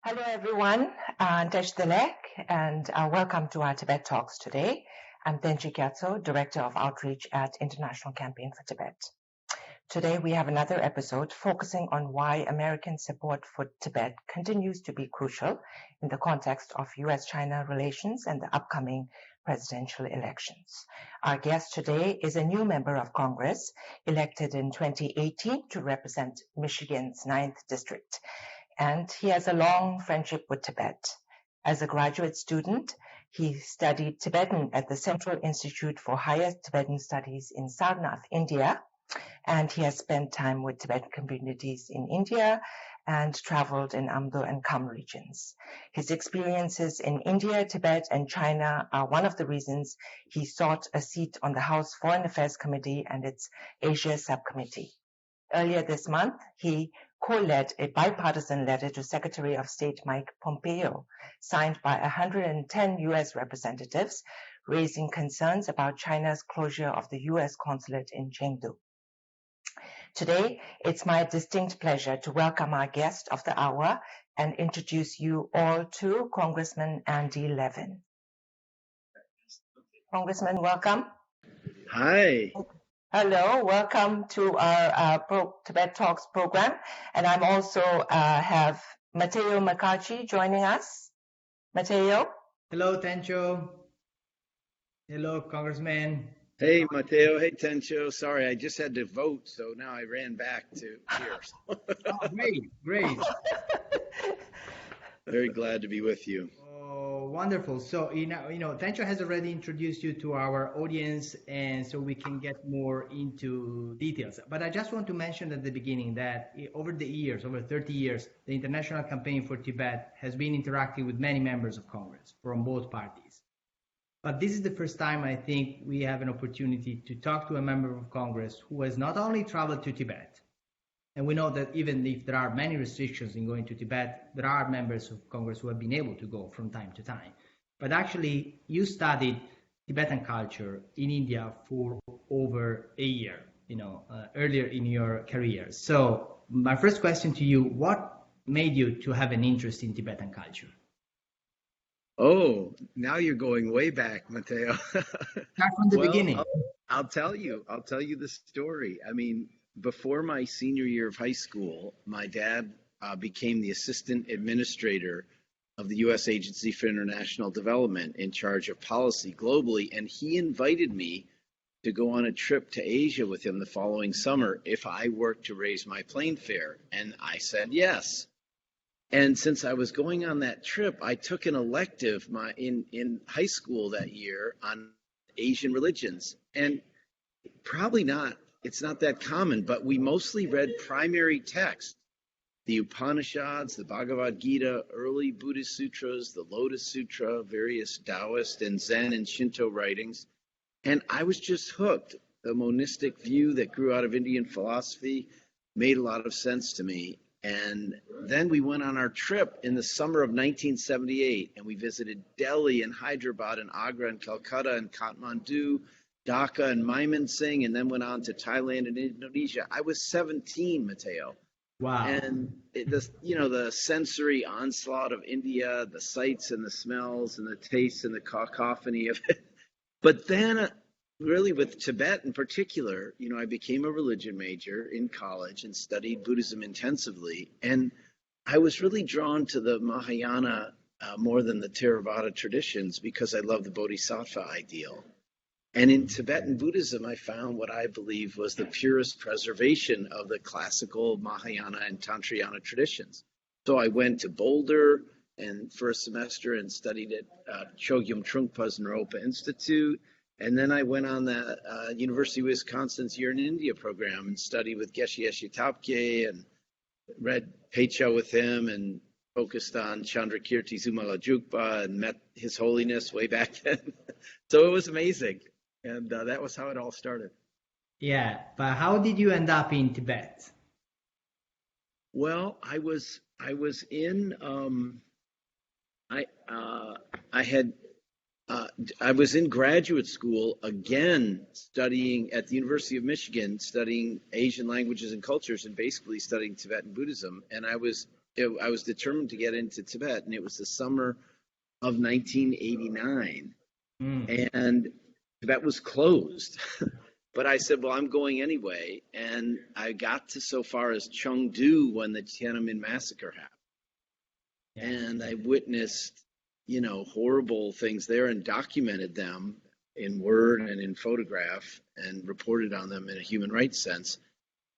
Hello, everyone. Tesh Delek, and welcome to our Tibet Talks today. I'm Tenchi Gyatso, Director of Outreach at International Campaign for Tibet. Today, we have another episode focusing on why American support for Tibet continues to be crucial in the context of U.S.-China relations and the upcoming presidential elections. Our guest today is a new member of Congress, elected in 2018 to represent Michigan's 9th District. And he has a long friendship with Tibet. As a graduate student, he studied Tibetan at the Central Institute for Higher Tibetan Studies in Sarnath, India, and he has spent time with Tibetan communities in India and traveled in Amdo and Kham regions. His experiences in India, Tibet, and China are one of the reasons he sought a seat on the House Foreign Affairs Committee and its Asia subcommittee. Earlier this month, he co-led a bipartisan letter to Secretary of State Mike Pompeo, signed by 110 U.S. representatives, raising concerns about China's closure of the U.S. consulate in Chengdu. Today, it's my distinct pleasure to welcome our guest of the hour and introduce you all to Congressman Andy Levin. Congressman, welcome. Hi. Hello, welcome to our Tibet Talks program. And I'm also have Matteo McCarthy joining us. Matteo. Hello, Tencho. Hello, Congressman. Hey, Matteo. Hey, Tencho. Sorry, I just had to vote, so now I ran back to here. Oh, great. Very glad to be with you. Oh, wonderful. So, Tencho has already introduced you to our audience, and so we can get more into details. But I just want to mention at the beginning that over the years, over 30 years, the International Campaign for Tibet has been interacting with many members of Congress from both parties. But this is the first time I think we have an opportunity to talk to a member of Congress who has not only traveled to Tibet, and we know that even if there are many restrictions in going to Tibet, there are members of Congress who have been able to go from time to time. But actually, you studied Tibetan culture in India for over a year, earlier in your career. So my first question to you, what made you to have an interest in Tibetan culture? Oh, now you're going way back, Matteo. Start from the beginning. I'll tell you the story. I mean, before my senior year of high school, my dad became the assistant administrator of the U.S. Agency for International Development in charge of policy globally, and he invited me to go on a trip to Asia with him the following summer if I worked to raise my plane fare, and I said yes. And since I was going on that trip, I took an elective in high school that year on Asian religions, and it's not that common, but we mostly read primary text, the Upanishads, the Bhagavad Gita, early Buddhist sutras, the Lotus Sutra, various Taoist and Zen and Shinto writings. And I was just hooked. The monistic view that grew out of Indian philosophy made a lot of sense to me. And then we went on our trip in the summer of 1978, and we visited Delhi and Hyderabad and Agra and Calcutta and Kathmandu, Dhaka and Mymensingh, and then went on to Thailand and Indonesia. I was 17, Matteo. Wow. And the sensory onslaught of India, the sights and the smells and the tastes and the cacophony of it. But then really with Tibet in particular, I became a religion major in college and studied Buddhism intensively. And I was really drawn to the Mahayana more than the Theravada traditions because I love the Bodhisattva ideal. And in Tibetan Buddhism, I found what I believe was the purest preservation of the classical Mahayana and Tantrayana traditions. So I went to Boulder and for a semester and studied at Chogyam Trungpa's Naropa Institute. And then I went on the University of Wisconsin's Year in India program and studied with Geshe Thabke and read Pecha with him and focused on Chandrakirti Zumala Jukpa and met His Holiness way back then. So it was amazing. And that was how it all started. Yeah, but how did you end up in Tibet? Well, I was in I was in graduate school again, studying at the University of Michigan, studying Asian languages and cultures, and basically studying Tibetan Buddhism. And I was I was determined to get into Tibet, and it was the summer of 1989, and Tibet was closed. But I said, well, I'm going anyway, and I got to so far as Chengdu when the Tiananmen massacre happened. Yeah. And I witnessed, horrible things there and documented them in word and in photograph and reported on them in a human rights sense.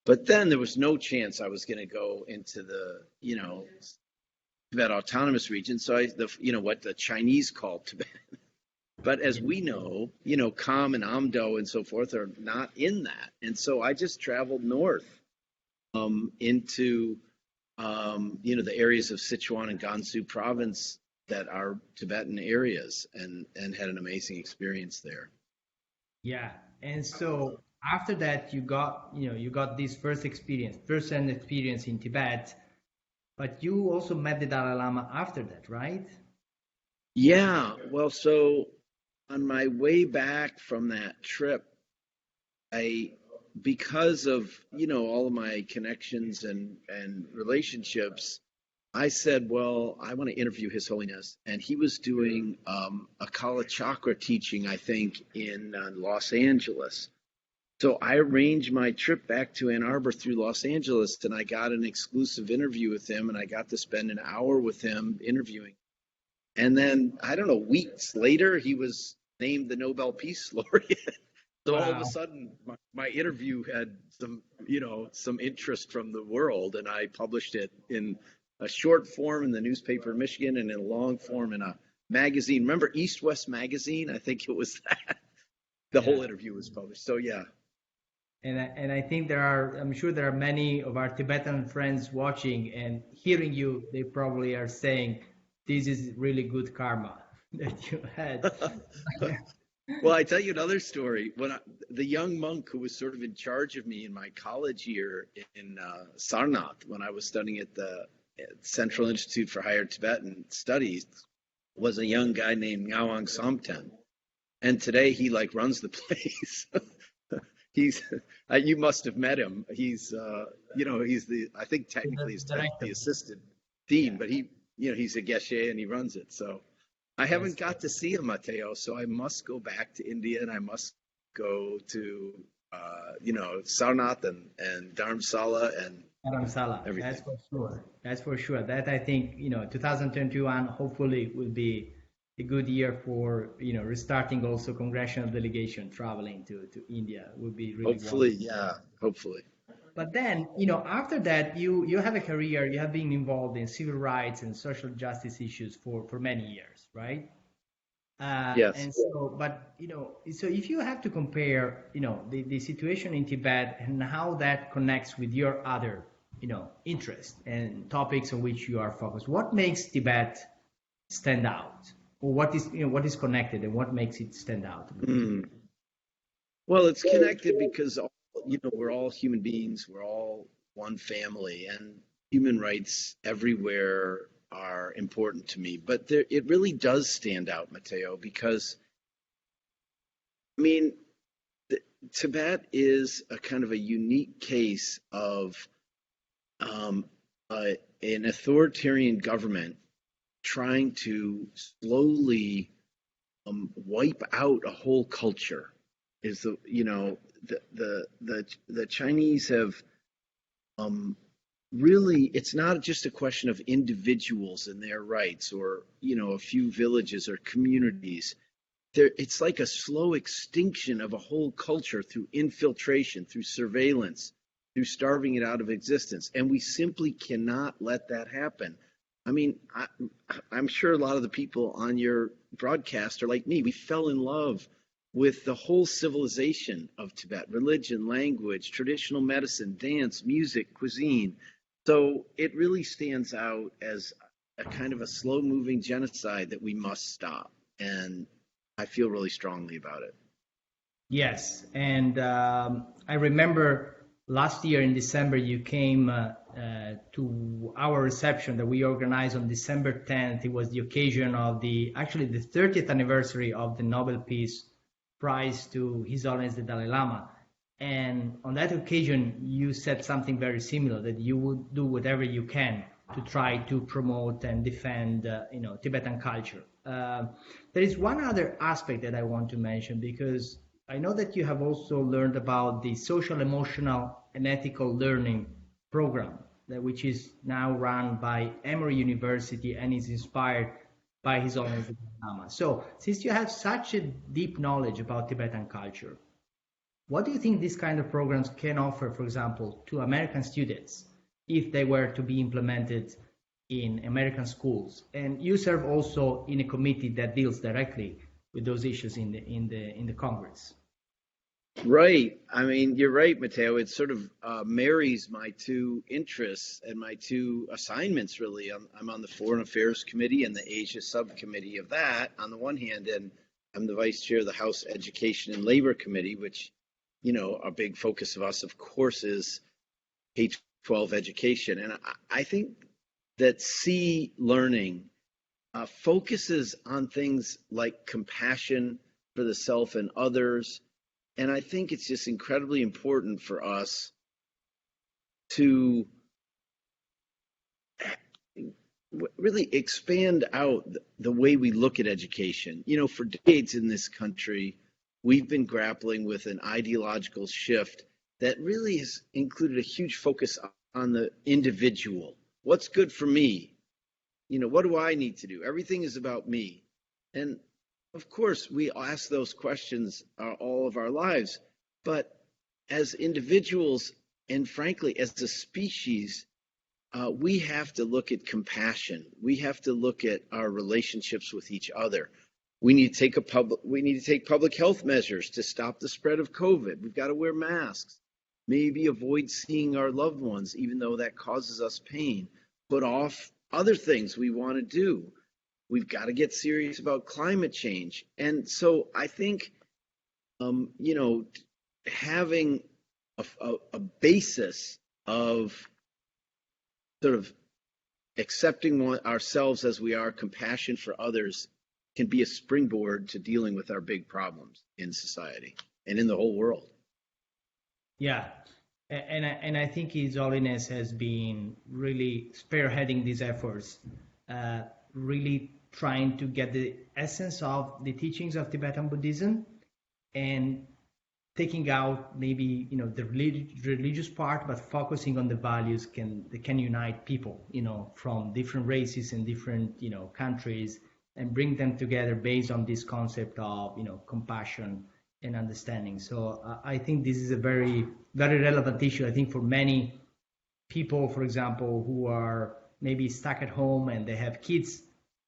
But then there was no chance I was going to go into the, Tibet Autonomous Region. So what the Chinese call Tibet. But as we know, Kham and Amdo and so forth are not in that. And so I just traveled north into, the areas of Sichuan and Gansu province that are Tibetan areas and had an amazing experience there. Yeah. And so after that, you got this first-hand experience in Tibet, but you also met the Dalai Lama after that, right? Yeah. Well, so on my way back from that trip, because of, all of my connections and relationships, I said, well, I want to interview His Holiness. And he was doing a Kala Chakra teaching, I think, in Los Angeles. So I arranged my trip back to Ann Arbor through Los Angeles, and I got an exclusive interview with him, and I got to spend an hour with him interviewing. And then, I don't know, weeks later, he was named the Nobel Peace Laureate. So all of a sudden, my interview had some interest from the world, and I published it in a short form in the newspaper in Michigan and in a long form in a magazine. Remember East West Magazine? I think it was that. The whole interview was published. So, yeah. And I think I'm sure there are many of our Tibetan friends watching and hearing you. They probably are saying, this is really good karma that you had. Well, I tell you another story. When the young monk who was sort of in charge of me in my college year in Sarnath, when I was studying at the Central Institute for Higher Tibetan Studies, was a young guy named Ngawang Somten. And today he runs the place. You must have met him. He's I think technically he's the assistant dean, but he's a geshe and he runs it. So I haven't got to see him, Matteo. So I must go back to India and I must go to, Sarnath and Dharamsala and everything. That's for sure. That's for sure. That I think, 2021 hopefully will be a good year for, restarting also congressional delegation traveling to India would be really hopefully, wonderful. Yeah, hopefully. But then, after that, you have a career, you have been involved in civil rights and social justice issues for many years, right? Yes. And so, but, so if you have to compare, the situation in Tibet and how that connects with your other, interests and topics on which you are focused, what makes Tibet stand out? Or what is connected and what makes it stand out? Well, it's connected because we're all human beings. We're all one family, and human rights everywhere are important to me. But it really does stand out, Matteo, because Tibet is a kind of a unique case of an authoritarian government trying to slowly wipe out a whole culture. Is the Chinese have really, it's not just a question of individuals and their rights or a few villages or communities. It's like a slow extinction of a whole culture through infiltration, through surveillance, through starving it out of existence, and we simply cannot let that happen. I'm sure a lot of the people on your broadcast are like me. We fell in love with the whole civilization of Tibet, religion, language, traditional medicine, dance, music, cuisine. So it really stands out as a kind of a slow-moving genocide that we must stop. And I feel really strongly about it. Yes. And I remember last year in December, you came to our reception that we organized on December 10th. It was the occasion of the 30th anniversary of the Nobel Peace Prize to His Holiness the Dalai Lama. And on that occasion, you said something very similar, that you would do whatever you can to try to promote and defend, Tibetan culture. There is one other aspect that I want to mention, because I know that you have also learned about the social, emotional, and ethical learning program, which is now run by Emory University and is inspired by His Holiness the Lama. So, since you have such a deep knowledge about Tibetan culture, what do you think these kind of programs can offer, for example, to American students if they were to be implemented in American schools? And you serve also in a committee that deals directly with those issues in the Congress. Right. I mean, you're right, Matteo. It sort of marries my two interests and my two assignments, really. I'm on the Foreign Affairs Committee and the Asia Subcommittee of that, on the one hand, and I'm the Vice Chair of the House Education and Labor Committee, which, a big focus of us, of course, is K-12 education. And I think that C learning focuses on things like compassion for the self and others. And I think it's just incredibly important for us to really expand out the way we look at education. For decades in this country, we've been grappling with an ideological shift that really has included a huge focus on the individual. What's good for me? What do I need to do? Everything is about me. And of course, we ask those questions all of our lives, but as individuals and frankly, as a species, we have to look at compassion. We have to look at our relationships with each other. We need to take public health measures to stop the spread of COVID. We've got to wear masks, maybe avoid seeing our loved ones, even though that causes us pain, put off other things we want to do. We've got to get serious about climate change. And so I think, having a basis of sort of accepting ourselves as we are, compassion for others, can be a springboard to dealing with our big problems in society and in the whole world. Yeah. And I think His Holiness has been really spearheading these efforts, really trying to get the essence of the teachings of Tibetan Buddhism and taking out maybe the religious part, but focusing on the values that can unite people from different races and different countries, and bring them together based on this concept of compassion and understanding. So I think this is a very, very relevant issue. I think for many people, for example, who are maybe stuck at home and they have kids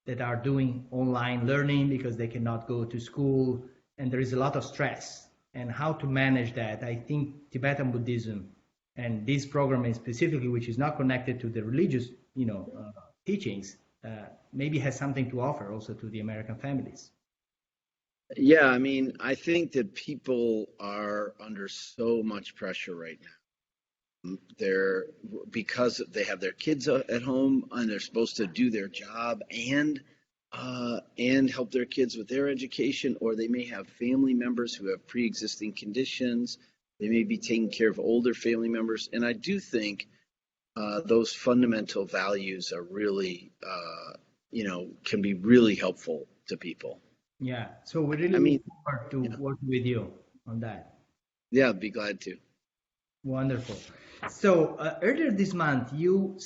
that are doing online learning because they cannot go to school, and there is a lot of stress, and how to manage that. I think Tibetan Buddhism and this program specifically, which is not connected to the religious teachings, maybe has something to offer also to the American families. Yeah, I mean, I think that people are under so much pressure right now. Because they have their kids at home and they're supposed to do their job and help their kids with their education, or they may have family members who have pre-existing conditions. They may be taking care of older family members. And I do think those fundamental values are really, can be really helpful to people. Yeah, so we really look forward to working with you on that. Yeah, I'd be glad to. Wonderful. So earlier this month, you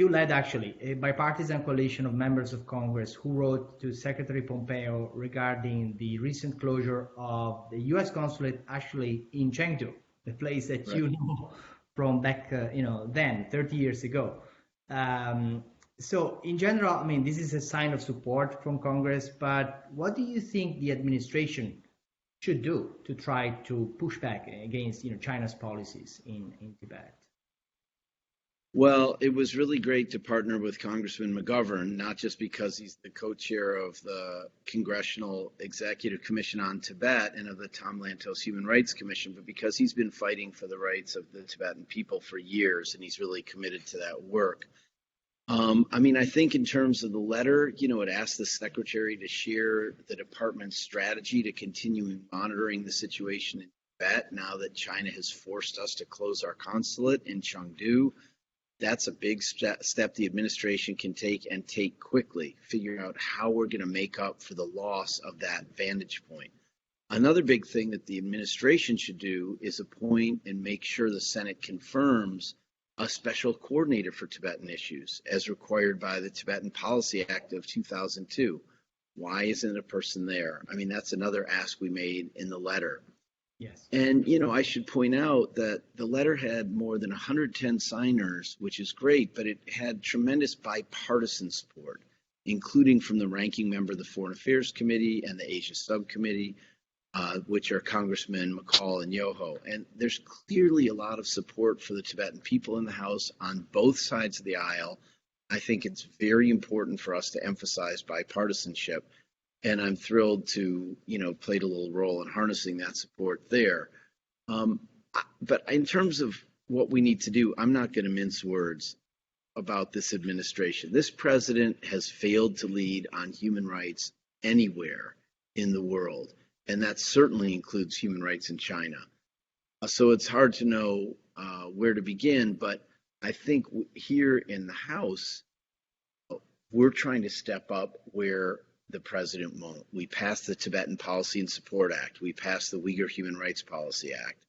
led actually a bipartisan coalition of members of Congress who wrote to Secretary Pompeo regarding the recent closure of the U.S. consulate actually in Chengdu, the place that you know from back, then 30 years ago. So in general, I mean, this is a sign of support from Congress, but what do you think the administration should do to try to push back against China's policies in Tibet? Well, it was really great to partner with Congressman McGovern, not just because he's the co-chair of the Congressional Executive Commission on Tibet and of the Tom Lantos Human Rights Commission, but because he's been fighting for the rights of the Tibetan people for years, and he's really committed to that work. I think in terms of the letter, it asked the secretary to share the department's strategy to continue monitoring the situation in Tibet now that China has forced us to close our consulate in Chengdu. that's a big step the administration can take, and take quickly, figuring out how we're going to make up for the loss of that vantage point. Another big thing that the administration should do is appoint and make sure the Senate confirms a special coordinator for Tibetan issues, as required by the Tibetan Policy Act of 2002. Why isn't a person there? I mean, that's another ask we made in the letter. Yes. And, I should point out that the letter had more than 110 signers, which is great, but it had tremendous bipartisan support, including from the ranking member of the Foreign Affairs Committee and the Asia Subcommittee, which are Congressman McCall and Yoho. And there's clearly a lot of support for the Tibetan people in the House on both sides of the aisle. I think it's very important for us to emphasize bipartisanship. And I'm thrilled to, played a little role in harnessing that support there. But in terms of what we need to do, I'm not going to mince words about this administration. This president has failed to lead on human rights anywhere in the world, and that certainly includes human rights in China. So it's hard to know where to begin, but I think here in the House, we're trying to step up where the president won't. We passed the Tibetan Policy and Support Act. We passed the Uyghur Human Rights Policy Act.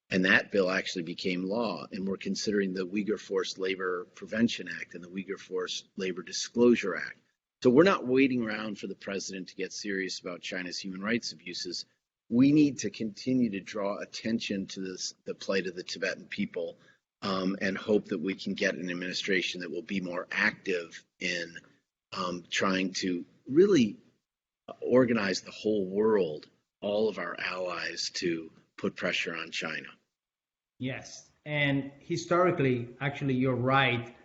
And that bill actually became law. And we're considering the Uyghur Forced Labor Prevention Act and the Uyghur Forced Labor Disclosure Act. So we're not waiting around for the president to get serious about China's human rights abuses. We need to continue to draw attention to the plight of the Tibetan people, and hope that we can get an administration that will be more active in trying to really organize the whole world, all of our allies, to put pressure on China. Yes, and historically, actually, you're right,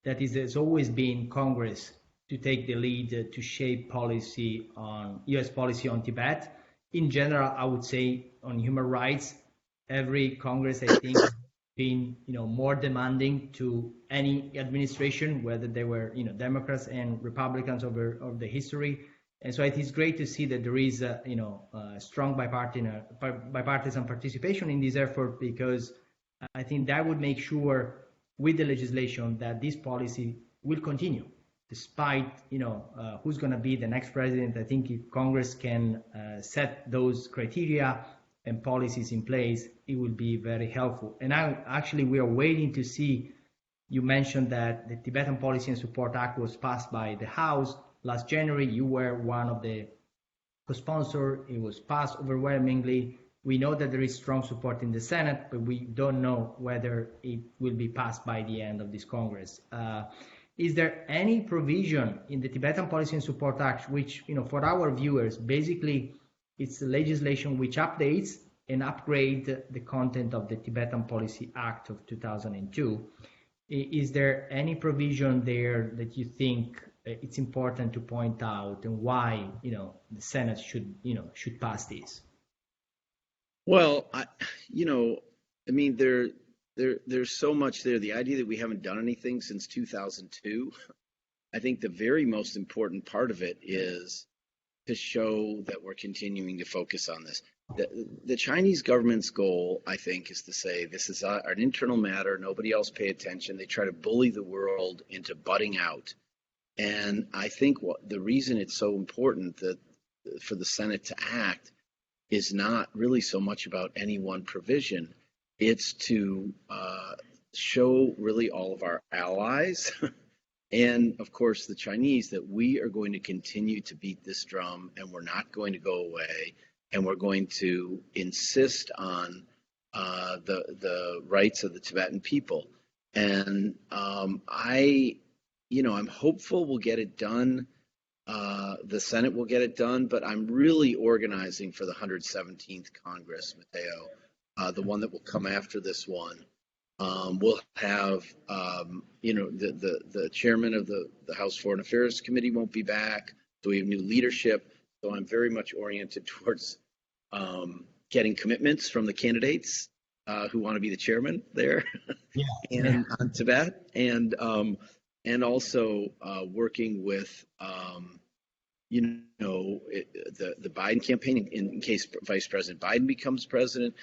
that has always been Congress to take the lead to shape policy on U.S. policy on Tibet. In general, I would say on human rights, every Congress, I think, been more demanding to any administration, whether they were Democrats and Republicans over the history. And so it is great to see that there is a strong bipartisan participation in this effort, because I think that would make sure with the legislation that this policy will continue despite who's going to be the next president. I think if Congress can set those criteria and policies in place, it will be very helpful. And we are waiting to see. You mentioned that the Tibetan Policy and Support Act was passed by the House last January. You were one of the co-sponsors. It was passed overwhelmingly. We know that there is strong support in the Senate, but we don't know whether it will be passed by the end of this Congress. Is there any provision in the Tibetan Policy and Support Act, which, for our viewers, basically it's the legislation which updates and upgrades the content of the Tibetan Policy Act of 2002? Is there any provision there that you think it's important to point out, and why the Senate should pass this? Well, there's so much there. The idea that we haven't done anything since 2002, I think the very most important part of it is to show that we're continuing to focus on this. The Chinese government's goal, I think, is to say this is an internal matter. Nobody else pay attention. They try to bully the world into butting out. And I think the reason it's so important that for the Senate to act is not really so much about any one provision. It's to show really all of our allies and, of course, the Chinese, that we are going to continue to beat this drum, and we're not going to go away, and we're going to insist on the rights of the Tibetan people. And I'm hopeful we'll get it done. The Senate will get it done, but I'm really organizing for the 117th Congress, Mateo, the one that will come after this one. We'll have, the chairman of the House Foreign Affairs Committee won't be back, so we have new leadership. So I'm very much oriented towards getting commitments from the candidates who want to be the chairman there, and on Tibet, and also working with the Biden campaign in case Vice President Biden becomes president.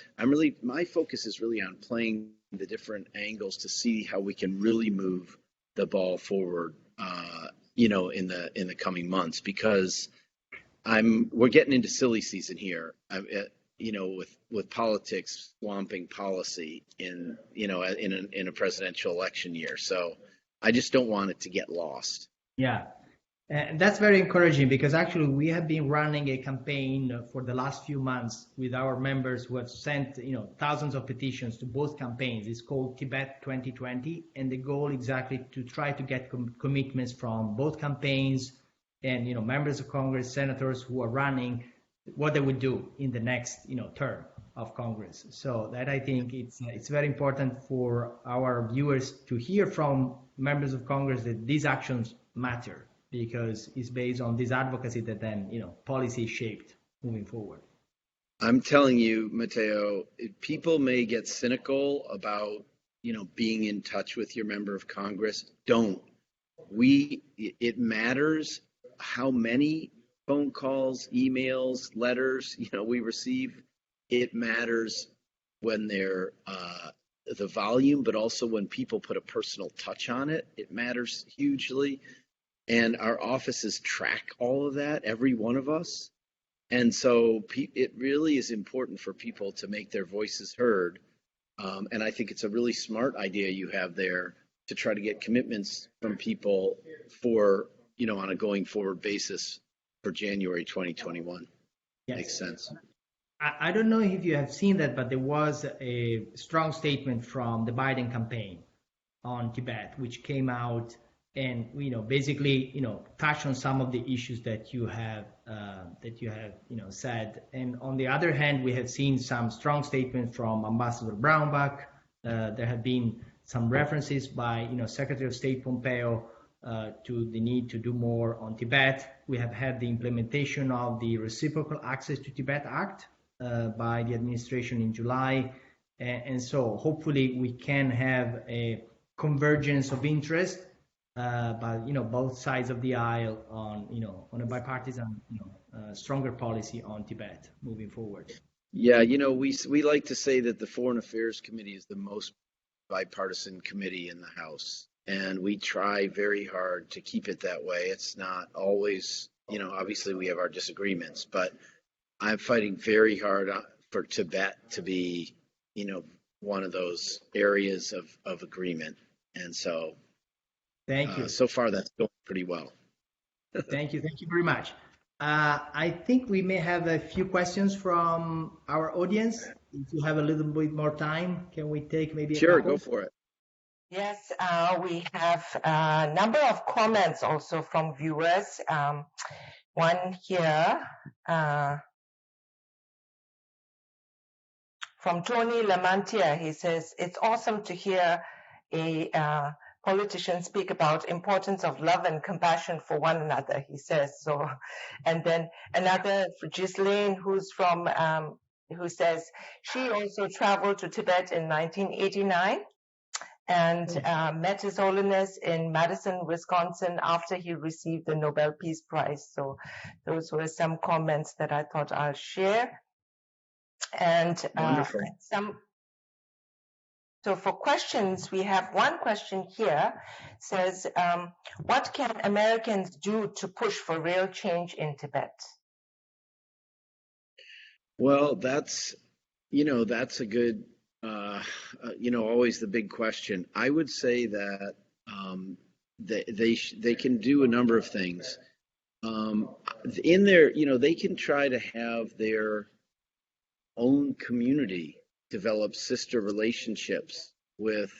My focus is really on playing the different angles to see how we can really move the ball forward, in the coming months, because we're getting into silly season here. With politics swamping policy in a presidential election year. So I just don't want it to get lost. Yeah. And that's very encouraging, because actually we have been running a campaign for the last few months with our members who have sent, thousands of petitions to both campaigns. It's called Tibet 2020, and the goal exactly to try to get commitments from both campaigns and, members of Congress, senators who are running, what they would do in the next, term of Congress. So that, I think it's very important for our viewers to hear from members of Congress that these actions matter, because it's based on this advocacy that then, policy is shaped moving forward. I'm telling you, Matteo, people may get cynical about, being in touch with your member of Congress. Don't. It matters how many phone calls, emails, letters, we receive. It matters when they're the volume, but also when people put a personal touch on it. It matters hugely. And our offices track all of that, every one of us. And so it really is important for people to make their voices heard. And I think it's a really smart idea you have there to try to get commitments from people for, on a going forward basis for January 2021. Yes. Makes sense. I don't know if you have seen that, but there was a strong statement from the Biden campaign on Tibet, which came out and basically touch on some of the issues that you have said. And on the other hand, we have seen some strong statements from Ambassador Brownback. There have been some references by Secretary of State Pompeo to the need to do more on Tibet. We have had the implementation of the Reciprocal Access to Tibet Act by the administration in July, and so hopefully we can have a convergence of interest by both sides of the aisle on a bipartisan stronger policy on Tibet moving forward. Yeah, we like to say that the Foreign Affairs Committee is the most bipartisan committee in the House, and we try very hard to keep it that way. It's not always, obviously we have our disagreements, but I'm fighting very hard for Tibet to be, one of those areas of agreement, and so. Thank you. So far, that's going pretty well. Thank you very much. I think we may have a few questions from our audience. If you have a little bit more time, can we take maybe a couple? Go for it. Yes, we have a number of comments also from viewers. One here from Tony Lamantia. He says, it's awesome to hear a politicians speak about importance of love and compassion for one another, he says. So, and then another for Ghislaine, who says she also traveled to Tibet in 1989 and met His Holiness in Madison, Wisconsin after he received the Nobel Peace Prize. So those were some comments that I thought I'll share. And So for questions, we have one question here, says, what can Americans do to push for real change in Tibet? Well, that's a good, always the big question. I would say that they can do a number of things. In their, they can try to have their own community develop sister relationships with,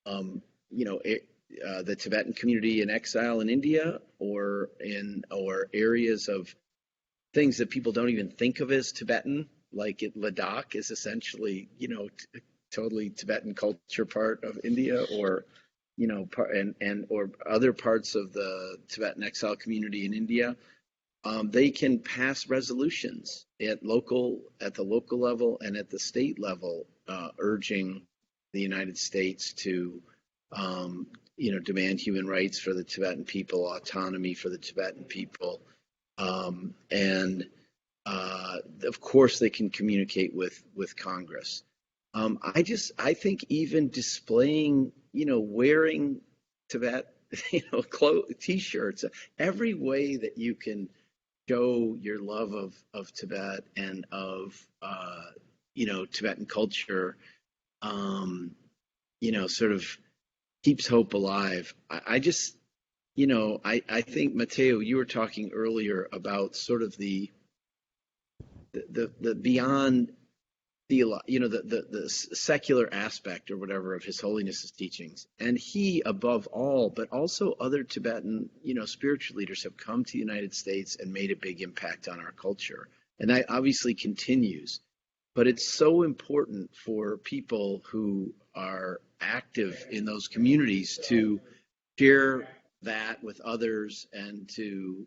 the Tibetan community in exile in India, or areas of things that people don't even think of as Tibetan, like Ladakh is essentially, totally Tibetan culture part of India, or, or other parts of the Tibetan exile community in India. They can pass resolutions at the local level and at the state level, urging the United States to, demand human rights for the Tibetan people, autonomy for the Tibetan people, and of course they can communicate with Congress. I think even displaying, wearing Tibet, t-shirts, every way that you can show your love of Tibet and of, Tibetan culture, um, sort of keeps hope alive. I just, I think, Matteo, you were talking earlier about sort of the beyond the secular aspect or whatever of His Holiness's teachings. And he, above all, but also other Tibetan, spiritual leaders have come to the United States and made a big impact on our culture. And that obviously continues. But it's so important for people who are active in those communities to share that with others and to,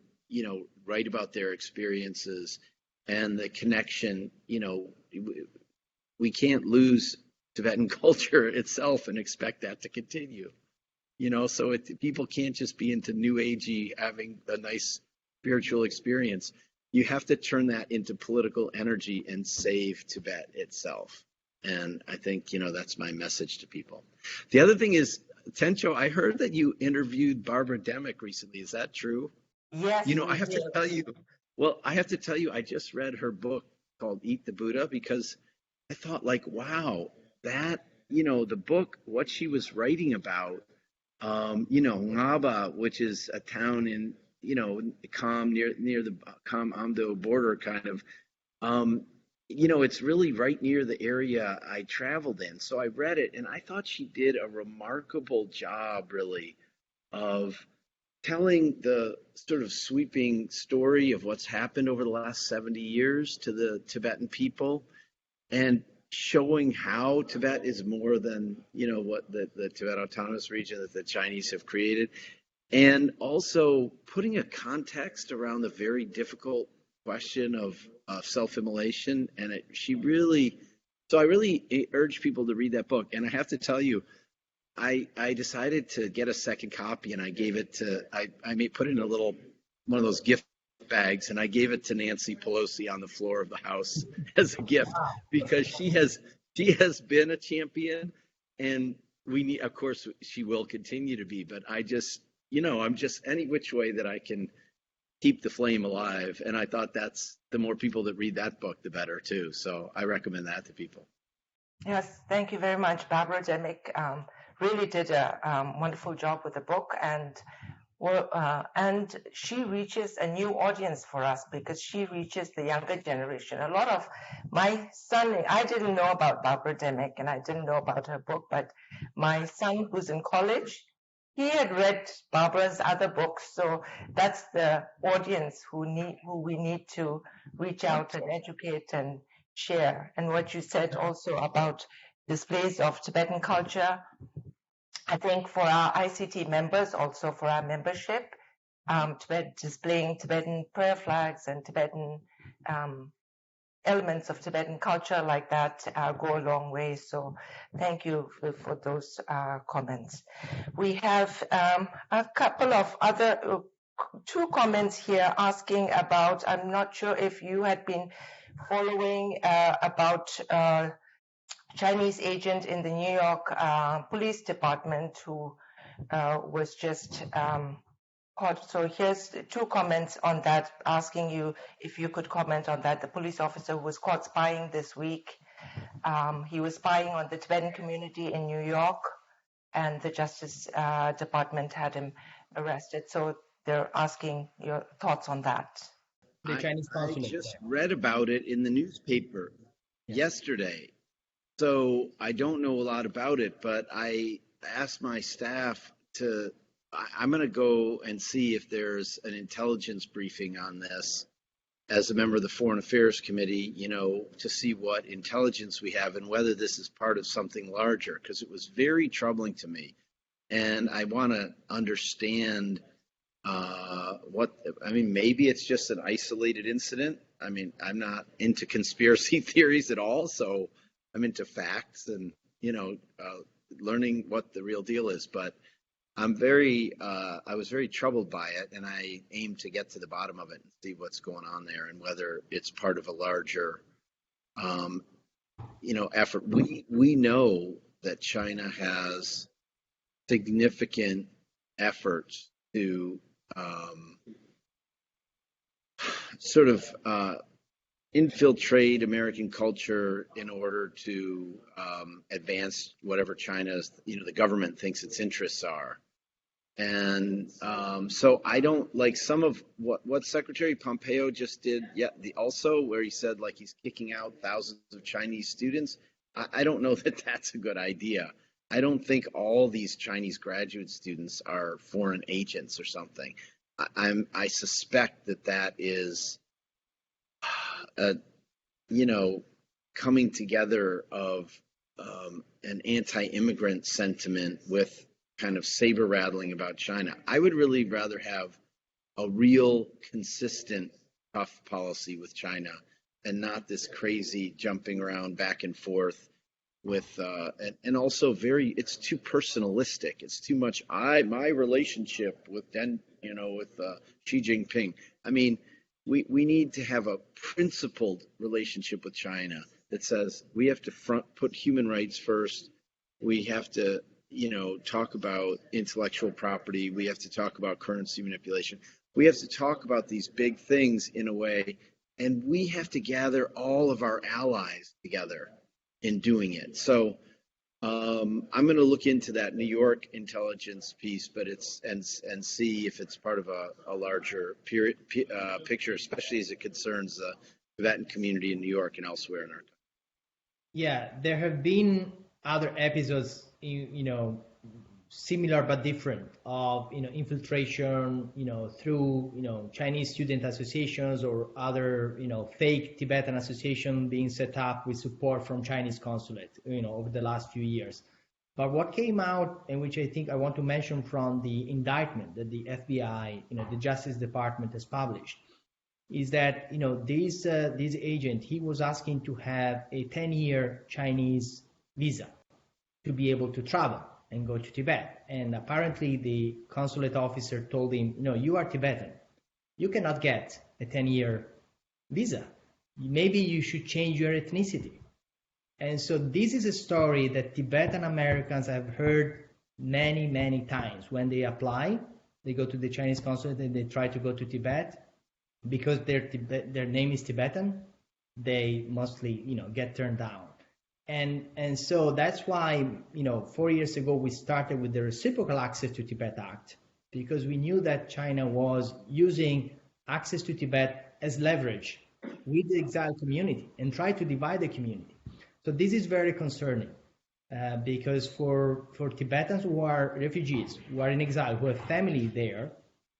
write about their experiences and the connection. We can't lose Tibetan culture itself and expect that to continue. So people can't just be into new agey, having a nice spiritual experience. You have to turn that into political energy and save Tibet itself. And I think, that's my message to people. The other thing is, Tencho, I heard that you interviewed Barbara Demick recently. Is that true? Yes, I we have to did. tell you, I just read her book called Eat the Buddha, because I thought, like, wow, that, the book, what she was writing about, Ngaba, which is a town in, Kham, near the Kham Amdo border, kind of, it's really right near the area I traveled in. So I read it and I thought she did a remarkable job, really, of telling the sort of sweeping story of what's happened over the last 70 years to the Tibetan people, and showing how Tibet is more than, what the Tibet Autonomous Region that the Chinese have created, and also putting a context around the very difficult question of self-immolation. And I really urge people to read that book. And I have to tell you, I decided to get a second copy, and I gave it to, put it in one of those gift bags, and I gave it to Nancy Pelosi on the floor of the House as a gift, because she has been a champion, and of course, she will continue to be. But I'm just any which way that I can keep the flame alive. And I thought the more people that read that book, the better too. So I recommend that to people. Yes, thank you very much. Barbara Demick really did a wonderful job with the book, and she reaches a new audience for us because she reaches the younger generation. A lot of my son, I didn't know about Barbara Demick and I didn't know about her book, but my son, who's in college, he had read Barbara's other books. So that's the audience who we need to reach out and educate and share. And what you said also about displays of Tibetan culture, I think for our ICT members, also for our membership, displaying Tibetan prayer flags and Tibetan elements of Tibetan culture like that go a long way. So thank you for those comments. We have a couple of other, two comments here asking about, I'm not sure if you had been following about Chinese agent in the New York Police Department who was just caught. So here's two comments on that, asking you if you could comment on that. The police officer was caught spying this week. He was spying on the Tibetan community in New York, and the Justice Department had him arrested. So they're asking your thoughts on that. The Chinese consulate. I just read about it in the newspaper yesterday. So I don't know a lot about it, but I asked my staff I'm going to go and see if there's an intelligence briefing on this as a member of the Foreign Affairs Committee, to see what intelligence we have and whether this is part of something larger, because it was very troubling to me. And I want to understand maybe it's just an isolated incident. I'm not into conspiracy theories at all, so I'm into facts and, learning what the real deal is. But I was very troubled by it, and I aim to get to the bottom of it and see what's going on there and whether it's part of a larger effort. We know that China has significant efforts to sort of infiltrate American culture in order to advance whatever China's, the government thinks its interests are. And so I don't like some of what Secretary Pompeo just did. Yeah, also where he said like he's kicking out thousands of Chinese students. I don't know that that's a good idea. I don't think all these Chinese graduate students are foreign agents or something. I suspect that is a coming together of an anti-immigrant sentiment with kind of saber rattling about China. I would really rather have a real consistent tough policy with China and not this crazy jumping around back and forth with and also it's too personalistic. It's too much my relationship with Xi Jinping. I mean, we need to have a principled relationship with China that says we have to put human rights first. We have to talk about intellectual property. We have to talk about currency manipulation. We have to talk about these big things in a way, and we have to gather all of our allies together in doing it. So I'm going to look into that New York intelligence piece, but and see if it's part of a larger picture, especially as it concerns the Tibetan community in New York and elsewhere in our country. Yeah, there have been other episodes, similar but different of infiltration, through Chinese student associations or other fake Tibetan association being set up with support from Chinese consulate, over the last few years. But what came out, and which I think I want to mention from the indictment that the FBI, the Justice Department has published, is that this agent, he was asking to have a 10-year Chinese visa to be able to travel and go to Tibet. And apparently the consulate officer told him, no, you are Tibetan. You cannot get a 10-year visa. Maybe you should change your ethnicity. And so this is a story that Tibetan Americans have heard many, many times. When they apply, they go to the Chinese consulate and they try to go to Tibet. Because their name is Tibetan, they mostly, get turned down. And so that's why, 4 years ago, we started with the Reciprocal Access to Tibet Act, because we knew that China was using access to Tibet as leverage with the exiled community and try to divide the community. So this is very concerning because for Tibetans who are refugees, who are in exile, who have family there,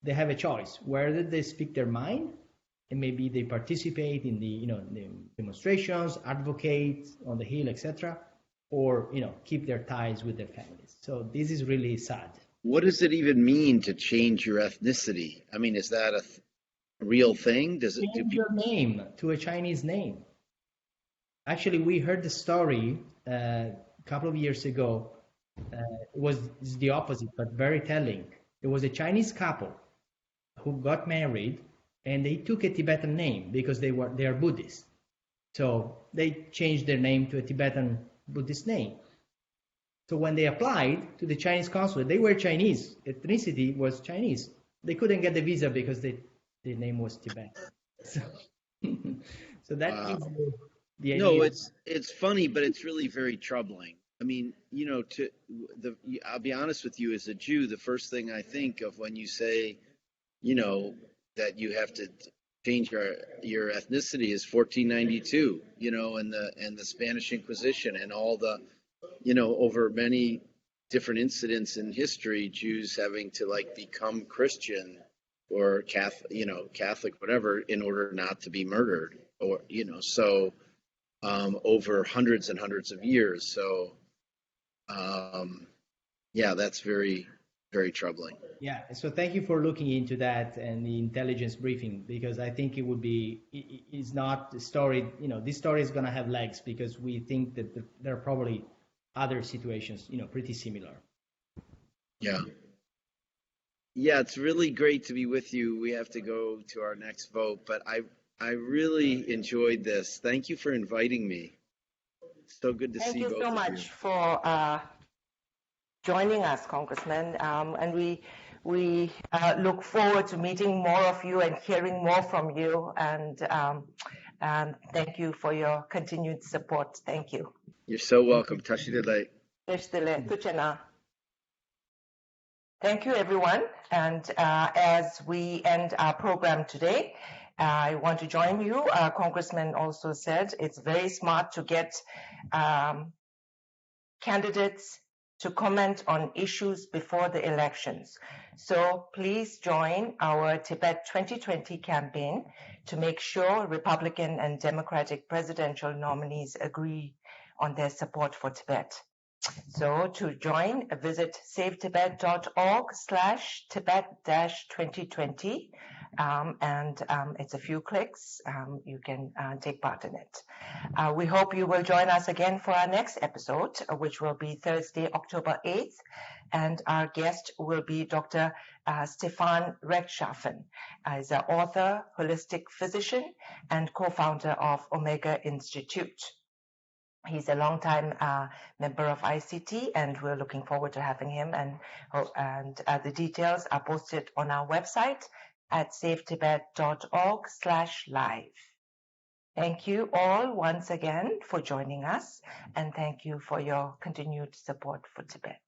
they have a choice whether they speak their mind and maybe they participate in the the demonstrations, advocate on the Hill, etc., or keep their ties with their families. So this is really sad. What does it even mean to change your ethnicity? I mean, is that a real thing? Does it change your name to a Chinese name? Actually, we heard the story a couple of years ago. It was the opposite, but very telling. It was a Chinese couple who got married and they took a Tibetan name because they are Buddhist. So they changed their name to a Tibetan Buddhist name. So when they applied to the Chinese consulate, they were Chinese. Ethnicity was Chinese. They couldn't get the visa because the name was Tibet. So that wow. gives you the idea. No, it's funny, but it's really very troubling. I mean, I'll be honest with you, as a Jew, the first thing I think of when you say, that you have to change your ethnicity is 1492, and the Spanish Inquisition and all the, over many different incidents in history, Jews having to become Christian or Catholic, whatever, in order not to be murdered, or so over hundreds and hundreds of years. So yeah, that's very, very troubling. Yeah, so thank you for looking into that and the intelligence briefing, because I think it's not the story, this story is going to have legs because we think that there are probably other situations, pretty similar. Yeah. Yeah, it's really great to be with you. We have to go to our next vote, but I really enjoyed this. Thank you for inviting me. So good to see both of you. Thank you so much for joining us, Congressman. And we look forward to meeting more of you and hearing more from you. And thank you for your continued support. Thank you. You're so welcome. Tashidele. Thank you, everyone. And as we end our program today, I want to join you. Congressman also said it's very smart to get candidates to comment on issues before the elections. So please join our Tibet 2020 campaign to make sure Republican and Democratic presidential nominees agree on their support for Tibet. So to join, visit savetibet.org/Tibet-2020, and it's a few clicks. You can take part in it. We hope you will join us again for our next episode, which will be Thursday, October 8th, and our guest will be Dr. Stefan Rechtschaffen. He's an author, holistic physician, and co-founder of Omega Institute. He's a longtime member of ICT, and we're looking forward to having him. And the details are posted on our website at savetibet.org/live. Thank you all once again for joining us, and thank you for your continued support for Tibet.